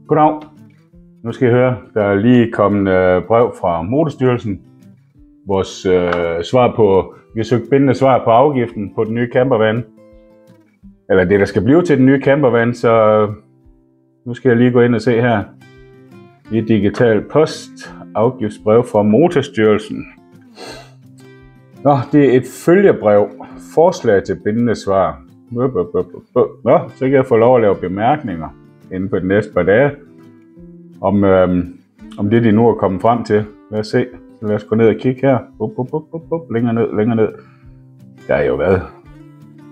Goddag. Nu skal I høre, der er lige kommet brev fra Motorstyrelsen. Vores svar på, vi har søgt bindende svar på afgiften på den nye campervan. Eller det, der skal blive til den nye campervan, så nu skal jeg lige gå ind og se her. I digital post, afgiftsbrev fra Motorstyrelsen. Nå, det er et følgebrev. Forslag til bindende svar. Nå, så kan jeg få lov at lave bemærkninger inden for de næste par dage. Om det, de nu er kommet frem til. Lad os se. Lad os gå ned og kigge her. Længere ned. Der er jo været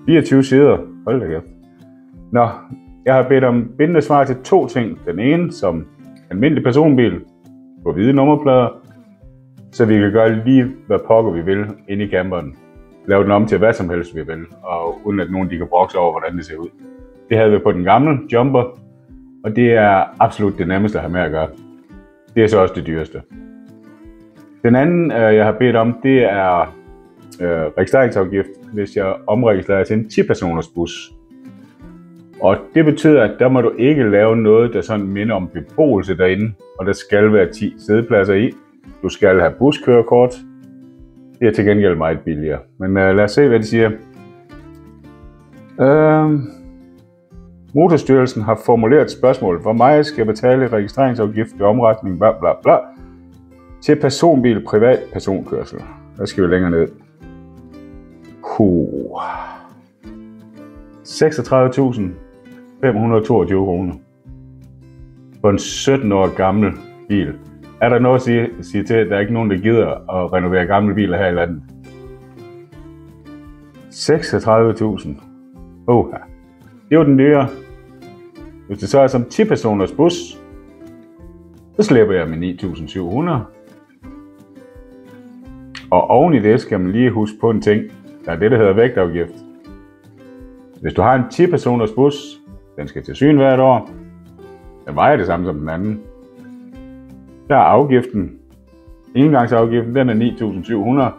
24 sider. Hold da kæft. Nå, jeg har bedt om bindende svar til 2 ting. Den ene som almindelig personbil på hvide nummerplader, så vi kan gøre lige hvad pokker vi vil inde i camperen. Lave den om til hvad som helst vi vil, og uden at nogen de kan brokse over, hvordan det ser ud. Det havde vi på den gamle jumper, og det er absolut det nemmeste at have med at gøre. Det er så også det dyreste. Den anden, jeg har bedt om, det er registreringsafgift, hvis jeg omregistrerer til en 10-personers bus. Og det betyder, at der må du ikke lave noget, der sådan minder om beboelse derinde, og der skal være 10 sædepladser i. Du skal have buskørekort. Det er til gengæld meget billigere. Men lad os se, hvad de siger. Motorstyrelsen har formuleret et spørgsmål. Hvor meget skal jeg betale registreringsafgift ved omretning, bla bla bla, til personbil, privat personkørsel? Der skal vi længere ned. 36.522 kroner for en 17 år gammel bil. Er der noget at sige til, at der er ikke nogen, der gider at renovere gamle biler her i landet? 36.000. Det er jo den dyre. Hvis det så er som 10-personers bus, så slipper jeg med 9.700. Og oven i det skal man lige huske på en ting. Der er det, der hedder vægtafgift. Hvis du har en 10-personers bus, den skal til syn hvert år. Den vejer det samme som den anden. Der er afgiften. Engangsafgiften, den er 9.700.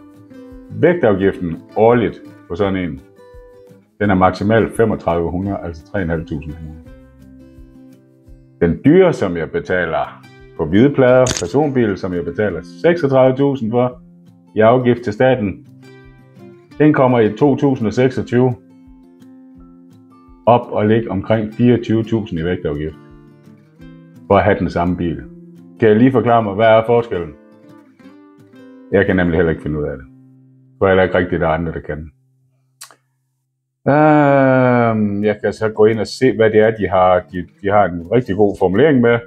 Vægtafgiften årligt på sådan en, den er maksimalt 3.500, altså 3.500. Den dyre, som jeg betaler på hvide plader, personbil, som jeg betaler 36.000 for i afgift til staten, den kommer i 2026 op og ligge omkring 24.000 i vægtafgift for at have den samme bil. Kan jeg lige forklare mig, hvad er forskellen? Jeg kan nemlig heller ikke finde ud af det. For heller ikke rigtigt, der er andre, der kan. Jeg kan så gå ind og se, hvad det er, de har. De har en rigtig god formulering med,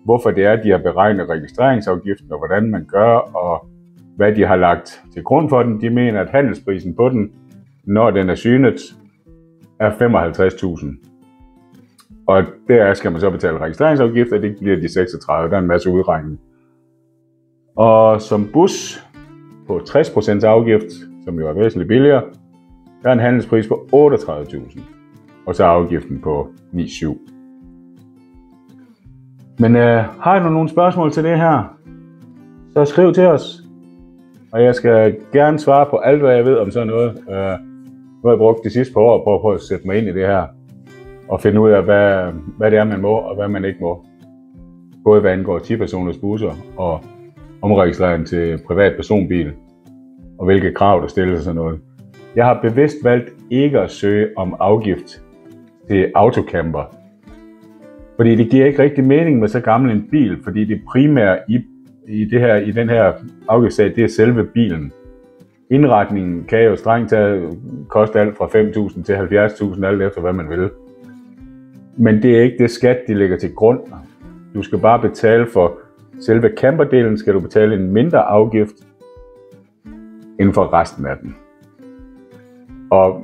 hvorfor det er, de har beregnet registreringsafgiften, og hvordan man gør, og hvad de har lagt til grund for den. De mener, at handelsprisen på den, når den er synet, er 55.000. Og der skal man så betale registreringsafgift, og det bliver de 36. Der er en masse udregning. Og som bus på 60% afgift, som jo er væsentligt billigere, der er en handelspris på 38.000. Og så er afgiften på 9,7. Men har I nogle spørgsmål til det her, så skriv til os. Og jeg skal gerne svare på alt, hvad jeg ved om sådan noget. Nu har jeg brugt de sidste par år på at prøve at sætte mig ind i det her. Og finde ud af, hvad det er, man må, og hvad man ikke må. Både hvad angår 10-personers busser og omregistrering til privat personbil. Og hvilke krav, der stilles og sådan noget. Jeg har bevidst valgt ikke at søge om afgift til autocamper. Fordi det giver ikke rigtig mening med så gammel en bil, fordi det primære i den her afgiftssag, det er selve bilen. Indretningen kan jo strengt taget koste alt fra 5.000 til 70.000, alt efter hvad man vil. Men det er ikke det skat, de lægger til grund. Du skal bare betale for selve camperdelen, skal du betale en mindre afgift inden for resten af den. Og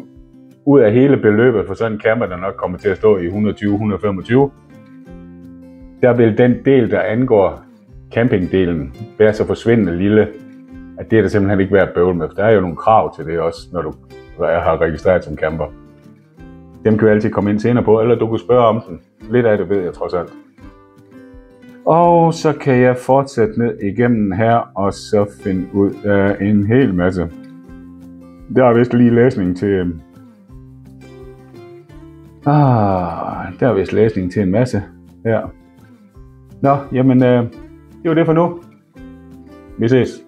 ud af hele beløbet for sådan en camper, der nok kommer til at stå i 120-125, der vil den del, der angår campingdelen, være så forsvindende lille, at det er der simpelthen ikke værd at bøvle med. Der er jo nogle krav til det også, når du har registreret som camper. Dem kan du altid komme ind senere på, eller du kan spørge om den. Lidt af det ved jeg trods alt. Og så kan jeg fortsætte ned igennem her, og så finde ud af en hel masse. Der er vist lige læsning til... der er vist læsning til en masse her. Nå, jamen, det var det for nu. Vi ses.